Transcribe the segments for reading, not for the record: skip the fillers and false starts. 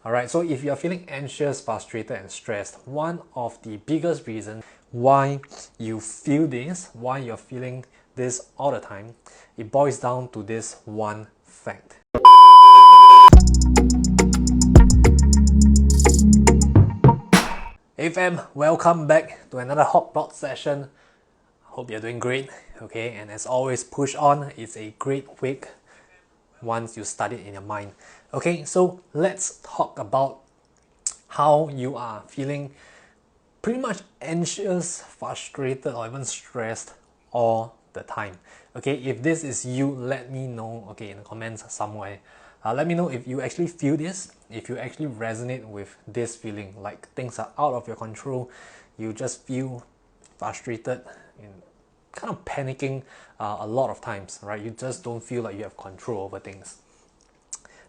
Alright, so if you're feeling anxious, frustrated, and stressed, one of the biggest reasons why you feel this, why you're feeling this all the time, it boils down to this one fact. Hey fam, welcome back to another hotpot session. Hope you're doing great, okay? And as always, push on. It's a great week once you start it in your mind. Okay, so let's talk about how you are feeling pretty much anxious, frustrated, or even stressed all the time. Okay, if this is you, let me know, okay, in the comments somewhere. Let me know if you actually feel this, if you actually resonate with this feeling, like things are out of your control, you just feel frustrated and kind of panicking a lot of times, right? You just don't feel like you have control over things.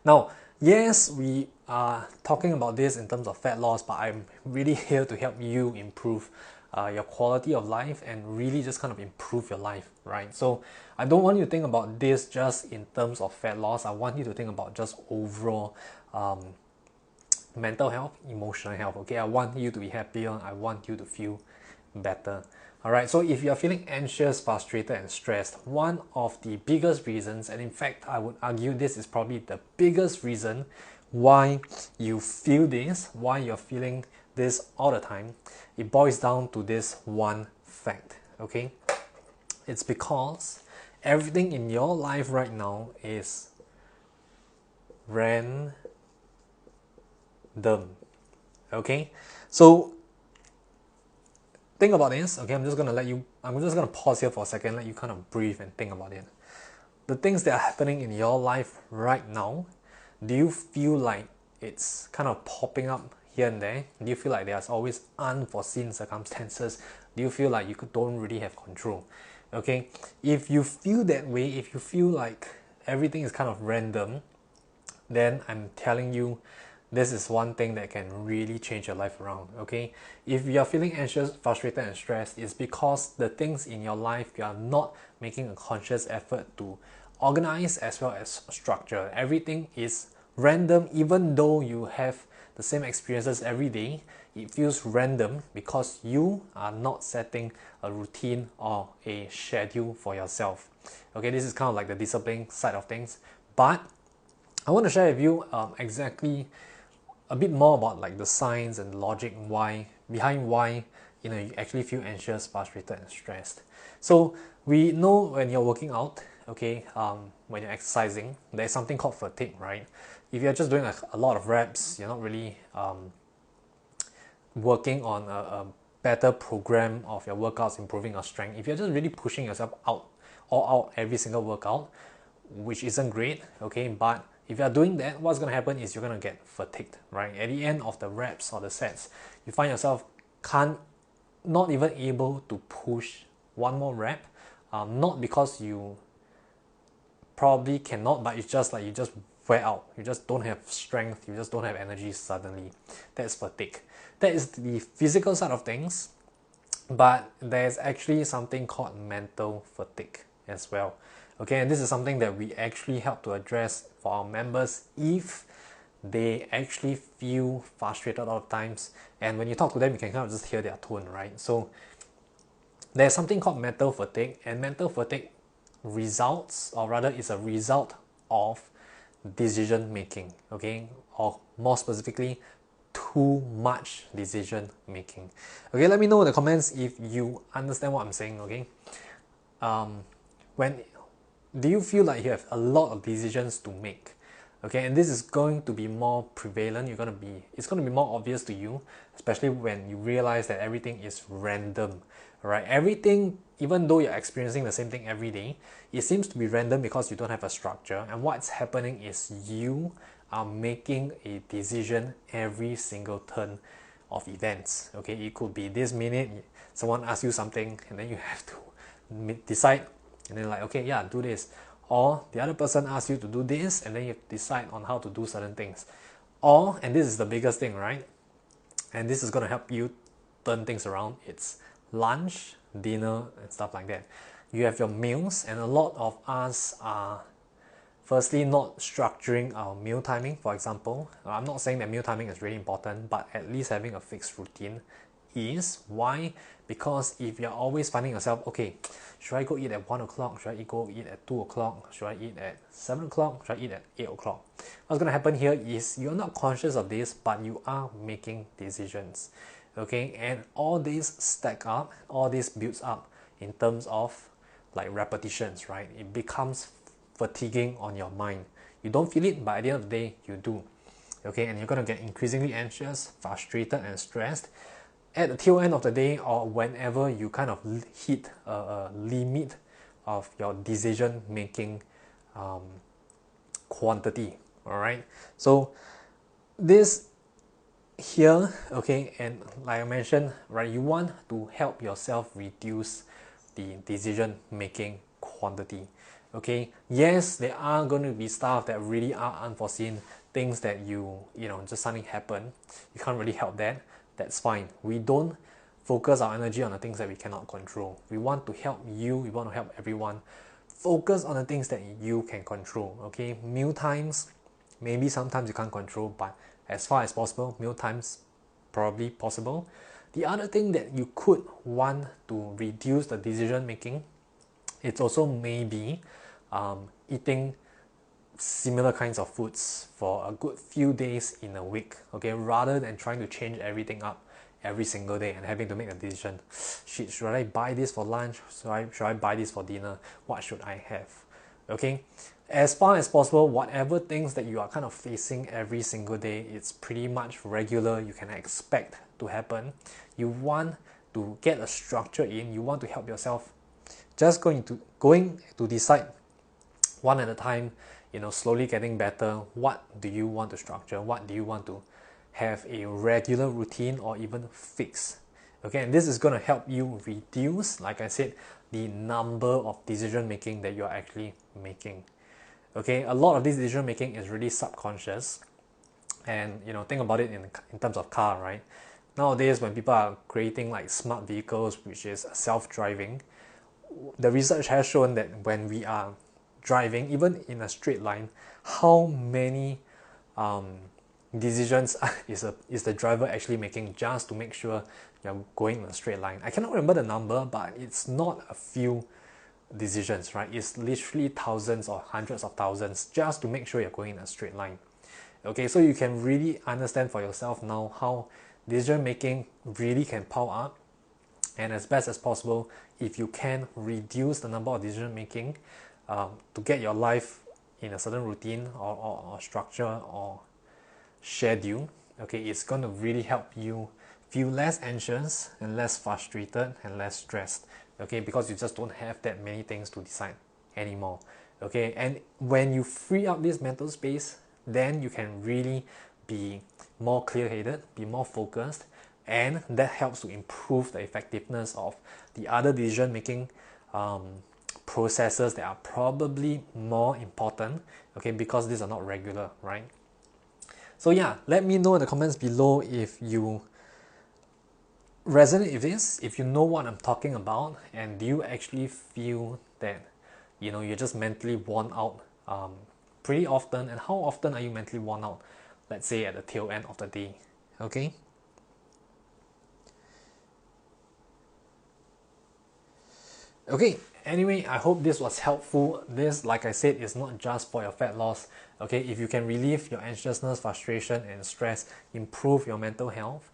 Now, yes, we are talking about this in terms of fat loss, but I'm really here to help you improve your quality of life and really just kind of improve your life, right? So I don't want you to think about this just in terms of fat loss. I want you to think about just overall mental health, emotional health, okay? I want you to be happier. I want you to feel better. Alright, so if you're feeling anxious, frustrated, and stressed, one of the biggest reasons, and in fact, I would argue this is probably the biggest reason why you feel this, why you're feeling this all the time, it boils down to this one fact, okay? It's because everything in your life right now is random, okay? So think about this, okay? I'm just gonna pause here for a second, let you kind of breathe and think about it. The things that are happening in your life right now, do you feel like it's kind of popping up here and there? Do you feel like there's always unforeseen circumstances? Do you feel like you don't really have control? Okay, if you feel that way, if you feel like everything is kind of random, then I'm telling you, this is one thing that can really change your life around, okay? If you're feeling anxious, frustrated, and stressed, it's because the things in your life, you are not making a conscious effort to organize as well as structure. Everything is random, even though you have the same experiences every day. It feels random because you are not setting a routine or a schedule for yourself. Okay, this is kind of like the discipline side of things, but I want to share with you exactly a bit more about like the science and logic behind why you actually feel anxious, frustrated, and stressed. So we know when you're working out, okay, when you're exercising, there's something called fatigue, right? If you're just doing a lot of reps, you're not really working on a better program of your workouts, improving your strength. If you're just really pushing yourself out all out every single workout, which isn't great, okay, but if you're doing that, what's going to happen is you're going to get fatigued, right? At the end of the reps or the sets, you find yourself not even able to push one more rep, not because you probably cannot, but it's just like you just wear out, you just don't have strength, you just don't have energy suddenly. That's fatigue. That is the physical side of things, but there's actually something called mental fatigue as well. Okay, and this is something that we actually help to address for our members if they actually feel frustrated a lot of times. And when you talk to them, you can kind of just hear their tone, right? So there's something called mental fatigue, and mental fatigue results, or rather is a result of decision making, okay? Or more specifically, too much decision making. Okay, let me know in the comments if you understand what I'm saying, okay? When do you feel like you have a lot of decisions to make? Okay, and this is going to be more prevalent. It's going to be more obvious to you, especially when you realize that everything is random, right? Everything, even though you're experiencing the same thing every day, it seems to be random because you don't have a structure. And what's happening is you are making a decision every single turn of events. Okay, it could be this minute someone asks you something and then you have to decide, and then like, okay, yeah, do this. Or the other person asks you to do this and then you decide on how to do certain things. Or, and this is the biggest thing, right? And this is going to help you turn things around. It's lunch, dinner, and stuff like that. You have your meals, and a lot of us are Firstly, not structuring our meal timing, for example. I'm not saying that meal timing is really important, but at least having a fixed routine is. Why? Because if you're always finding yourself, okay, should I go eat at 1 o'clock? Should I go eat at 2 o'clock? Should I eat at 7 o'clock? Should I eat at 8 o'clock? What's going to happen here is you're not conscious of this, but you are making decisions. Okay, and all these stack up, all this builds up in terms of like repetitions, right? It becomes fatiguing on your mind. You don't feel it, but at the end of the day, you do. Okay, and you're going to get increasingly anxious, frustrated, and stressed at the tail end of the day, or whenever you kind of hit a limit of your decision making quantity. All right, so this here, okay, and like I mentioned, right, you want to help yourself reduce the decision making quantity. Okay, yes, there are going to be stuff that really are unforeseen, things that you know, just something happen, you can't really help that. That's fine. We don't focus our energy on the things that we cannot control. We want to help you, we want to help everyone. Focus on the things that you can control. Okay, meal times, maybe sometimes you can't control, but as far as possible, meal times probably possible. The other thing that you could want to reduce the decision making, it's also maybe eating similar kinds of foods for a good few days in a week, okay, rather than trying to change everything up every single day and having to make a decision. Shit, should I buy this for lunch? Should I buy this for dinner? What should I have? Okay, as far as possible, whatever things that you are kind of facing every single day, it's pretty much regular, you can expect to happen. You want to get a structure in, you want to help yourself just going to decide one at a time, you know, slowly getting better. What do you want to structure? What do you want to have a regular routine or even fix? Okay, and this is going to help you reduce, like I said, the number of decision making that you're actually making. Okay, a lot of this decision making is really subconscious, and you know, think about it in terms of car, right? Nowadays, when people are creating like smart vehicles, which is self-driving, the research has shown that when we are driving, even in a straight line, how many decisions is the driver actually making just to make sure you're going in a straight line. I cannot remember the number, but it's not a few decisions, right? It's literally thousands or hundreds of thousands just to make sure you're going in a straight line. Okay, so you can really understand for yourself now how decision making really can pile up, and as best as possible, if you can reduce the number of decision making to get your life in a certain routine or structure or schedule, okay, it's going to really help you feel less anxious and less frustrated and less stressed, okay, because you just don't have that many things to decide anymore. Okay, and when you free up this mental space, then you can really be more clear-headed, be more focused, and that helps to improve the effectiveness of the other decision making processes that are probably more important, okay, because these are not regular, right? So yeah, let me know in the comments below if you resonate with this, if you know what I'm talking about, and do you actually feel that, you know, you're just mentally worn out pretty often, and how often are you mentally worn out, let's say at the tail end of the day. Okay, anyway, I hope this was helpful. This, like I said, is not just for your fat loss. Okay, if you can relieve your anxiousness, frustration, and stress, improve your mental health,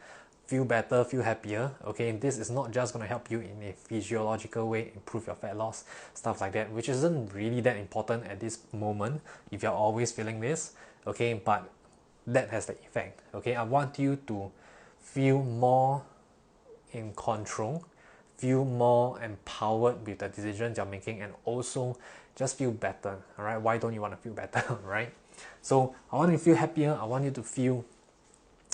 feel better, feel happier, okay, this is not just going to help you in a physiological way, improve your fat loss, stuff like that, which isn't really that important at this moment if you're always feeling this, okay, but that has the effect. Okay, I want you to feel more in control, feel more empowered with the decisions you're making, and also just feel better. All right, why don't you want to feel better? Right? So I want you to feel happier, I want you to feel,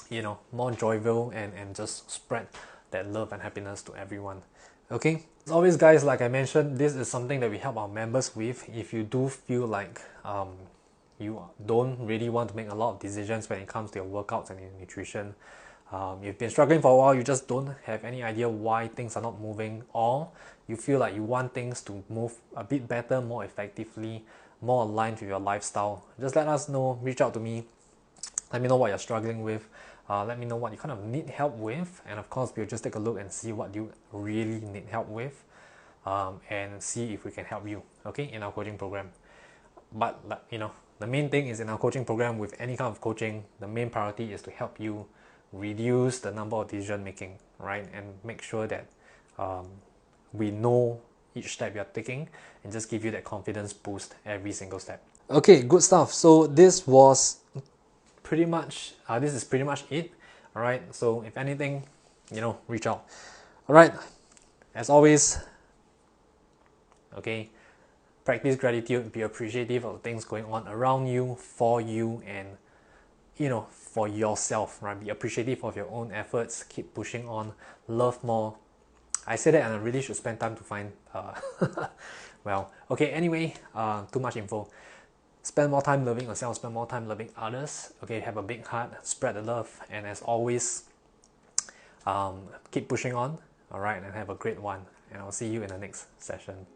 you know, more joyful, and just spread that love and happiness to everyone. Okay, as always guys, like I mentioned, this is something that we help our members with. If you do feel like you don't really want to make a lot of decisions when it comes to your workouts and your nutrition, you've been struggling for a while, you just don't have any idea why things are not moving, or you feel like you want things to move a bit better, more effectively, more aligned with your lifestyle, just let us know. Reach out to me. Let me know what you're struggling with. Let me know what you kind of need help with, and of course, we'll just take a look and see what you really need help with, and see if we can help you, okay, in our coaching program. But the main thing is, in our coaching program, with any kind of coaching, the main priority is to help you reduce the number of decision making, right, and make sure that we know each step you're taking, and just give you that confidence boost every single step. Okay, good stuff. So this was pretty much this is pretty much it. All right, so if anything, reach out. All right, as always, okay, practice gratitude, be appreciative of things going on around you, for you, and for yourself, right? Be appreciative of your own efforts, keep pushing on, love more. I say that, and I really should spend time to find well, okay, anyway, too much info. Spend more time loving yourself, spend more time loving others. Okay, have a big heart, spread the love, and as always, keep pushing on. All right, and have a great one. And I'll see you in the next session.